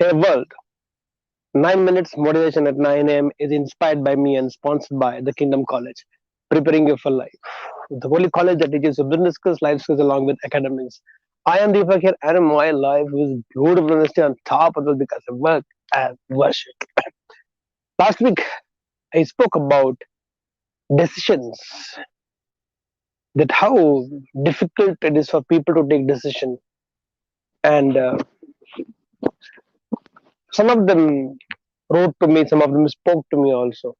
Hey world, 9 minutes motivation at 9 a.m. is inspired by me and sponsored by the Kingdom College, preparing you for life. The only college that teaches you business skills, life skills along with academics. I am Deepak here and my life is beautiful and stay on top of it because of work and worship. Last week I spoke about decisions, that how difficult it is for people to take decisions, and some of them wrote to me, some of them spoke to me also.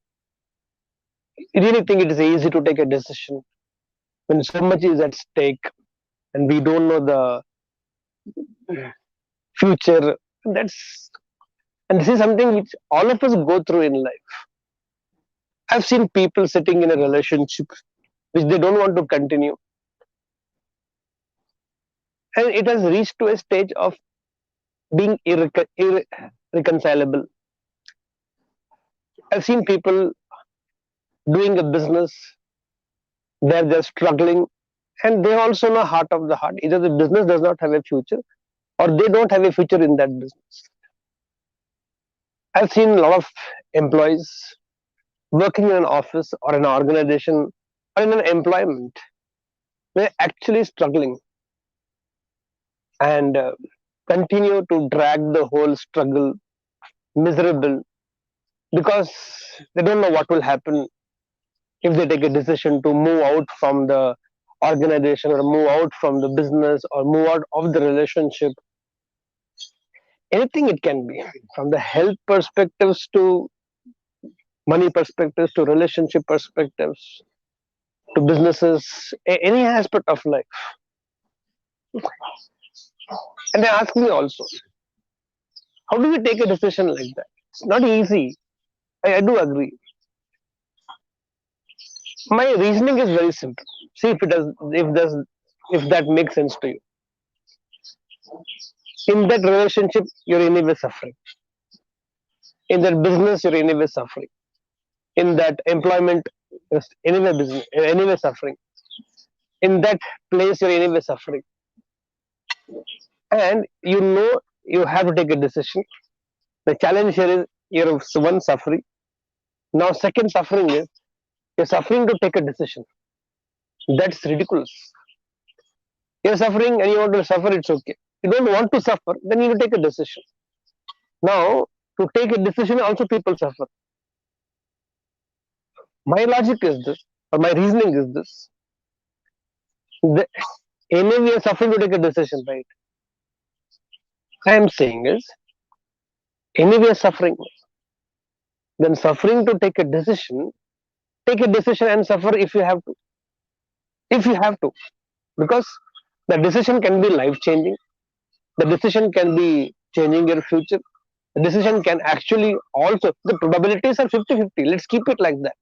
I really think it is easy to take a decision when so much is at stake and we don't know the future. That's and this is something which all of us go through in life. I've seen people sitting in a relationship which they don't want to continue, and it has reached to a stage of being irreconcilable. I've seen people doing a business where they're struggling, and they also know heart of the heart either the business does not have a future or they don't have a future in that business. I've seen a lot of employees working in an office or an organization or in an employment, they're actually struggling and continue to drag the whole struggle miserable because they don't know what will happen if they take a decision to move out from the organization or move out from the business or move out of the relationship. Anything it can be, from the health perspectives to money perspectives to relationship perspectives to businesses, any aspect of life. And they ask me also, how do we take a decision like that? It's not easy. I do agree. My reasoning is very simple. See if that makes sense to you. In that relationship, you're anyway suffering. In that business, you're anyway suffering. In that employment, you're anyway suffering. In that place, you're anyway suffering. And you know you have to take a decision. The challenge here is you're one suffering. Now, second suffering is you're suffering to take a decision. That's ridiculous. You're suffering and you want to suffer, it's okay. You don't want to suffer, then you take a decision. Now, to take a decision, also people suffer. My logic is this, or my reasoning is this. Anyway, we are suffering to take a decision, right? I am saying is, anyway, we are suffering. Then suffering to take a decision and suffer if you have to. If you have to. Because the decision can be life changing, the decision can be changing your future, the decision can actually also, the probabilities are 50-50. Let's keep it like that.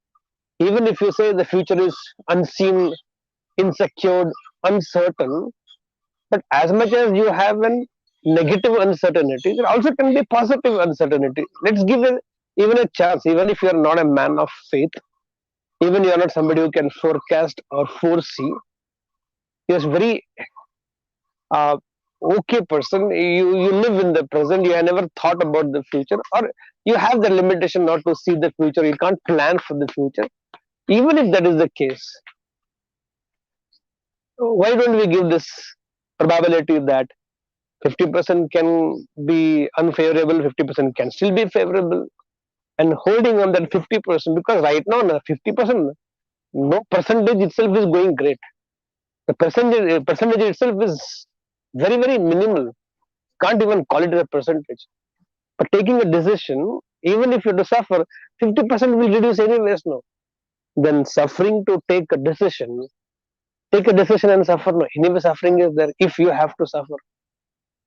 Even if you say the future is unseen, insecure, uncertain, but as much as you have a negative uncertainty, there also can be positive uncertainty. Let's give it even a chance, even if you are not a man of faith, even you are not somebody who can forecast or foresee. You're very uh, okay person. You live in the present. You have never thought about the future, or you have the limitation not to see the future. You can't plan for the future. Even if that is the case, why don't we give this probability that 50% can be unfavorable, 50% can still be favorable, and holding on that 50%, because right now 50%, no percentage itself is going great. The percentage itself is very minimal. Can't even call it a percentage. But taking a decision, even if you have to suffer, 50% will reduce anyways now. Then suffering to take a decision and suffer. No, anyway, suffering is there if you have to suffer.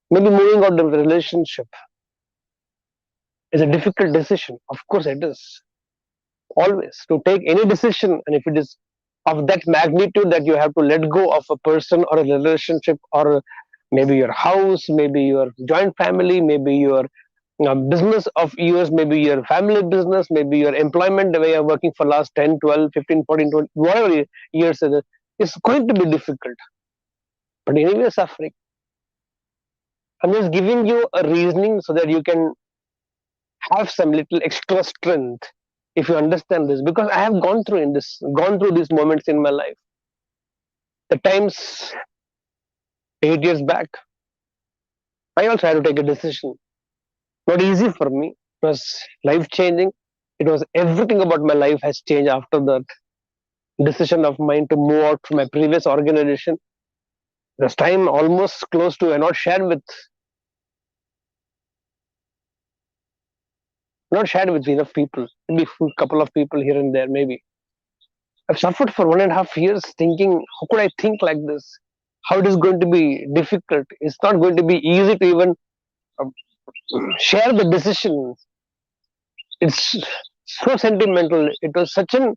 Maybe moving out of the relationship is a difficult decision. Of course, it is. Always to take any decision, and if it is of that magnitude that you have to let go of a person or a relationship, or maybe your house, maybe your joint family, maybe your business of yours, maybe your family business, maybe your employment where you're working for last 10, 12, 15, 14, 20, whatever years it is, it's going to be difficult. But anyway, suffering. I'm just giving you a reasoning so that you can have some little extra strength if you understand this, because I have gone through these moments in my life. The times 8 years back, I also had to take a decision. Not easy for me. It was life changing. It was everything about my life has changed after that decision of mine to move out from my previous organization. This time almost close to, I not shared with enough people. Maybe a couple of people here and there, maybe. I've suffered for 1.5 years thinking, how could I think like this? How it is going to be difficult? It's not going to be easy to even um, share the decision. It's so sentimental. It was such an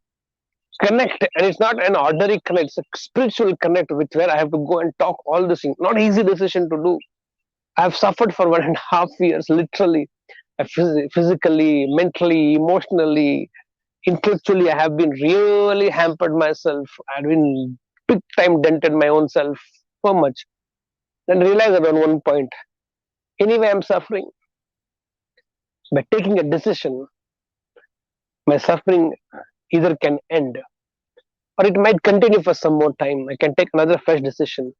connect, and it's not an ordinary connect. It's a spiritual connect, with where I have to go and talk all this thing. Not easy decision to do. I've suffered for 1.5 years, literally, physically, mentally, emotionally, intellectually. I have been really hampered myself. I've been big time dented my own self so much. Then realized that on one point, anyway, I'm suffering. By taking a decision, my suffering either can end or it might continue for some more time. I can take another fresh decision.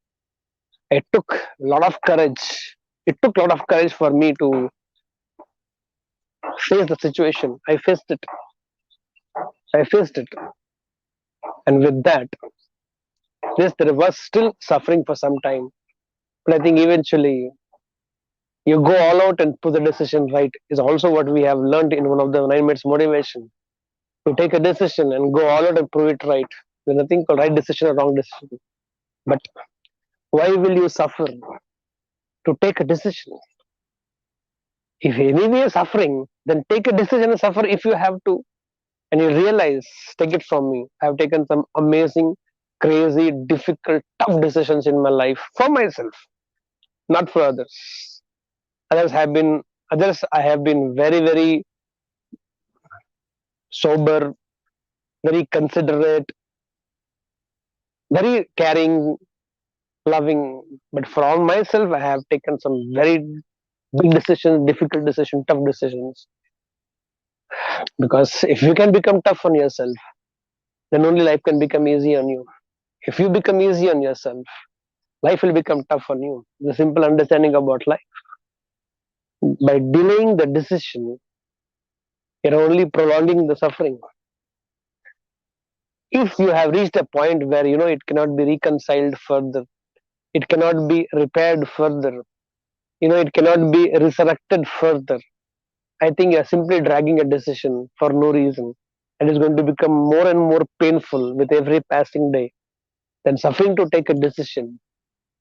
It took a lot of courage. It took a lot of courage for me to face the situation. I faced it. And with that, yes, there was still suffering for some time. But I think eventually you go all out and put the decision right is also what we have learned in one of the 9 minutes motivation. To take a decision and go all out and prove it right. There's nothing called right decision or wrong decision. But why will you suffer to take a decision? If anyway you're suffering, then take a decision and suffer if you have to. And you realize, take it from me, I have taken some amazing, crazy, difficult, tough decisions in my life for myself, not for others. Others have been others I have been very, very sober, very considerate, very caring, loving. But for all myself, I have taken some very big decisions, difficult decisions, tough decisions. Because if you can become tough on yourself, then only life can become easy on you. If you become easy on yourself, life will become tough on you. The simple understanding about life. By delaying the decision, you're only prolonging the suffering. If you have reached a point where you know it cannot be reconciled further, it cannot be repaired further, it cannot be resurrected further, I think you're simply dragging a decision for no reason. And it's going to become more and more painful with every passing day. Then suffering to take a decision.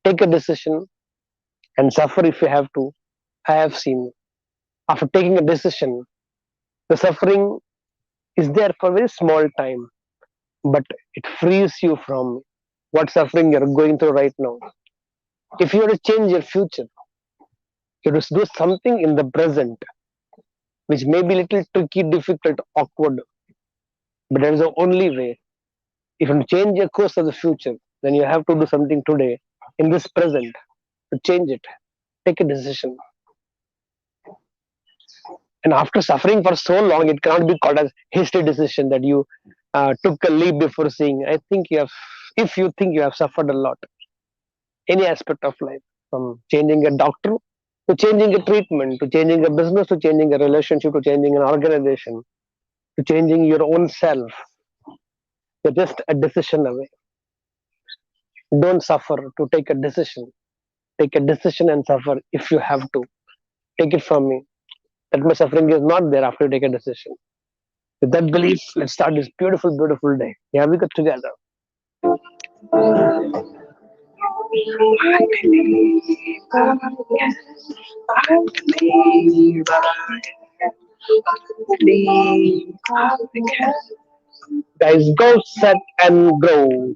Take a decision and suffer if you have to. I have seen after taking a decision, the suffering is there for a very small time, but it frees you from what suffering you're going through right now. If you want to change your future, you have to do something in the present, which may be a little tricky, difficult, awkward, but that is the only way. If you change your course of the future, then you have to do something today, in this present, to change it. Take a decision. And after suffering for so long, it cannot be called as hasty decision that you took a leap before seeing. I think you have, if you think you have suffered a lot, any aspect of life, from changing a doctor to changing a treatment, to changing a business, to changing a relationship, to changing an organization, to changing your own self, you're just a decision away. Don't suffer to take a decision. Take a decision and suffer if you have to. Take it from me. That my suffering is not there after you take a decision. With that belief, let's start this beautiful, beautiful day. Yeah, we got together. I believe I can. I believe I can. I believe I can. Guys, go set and grow.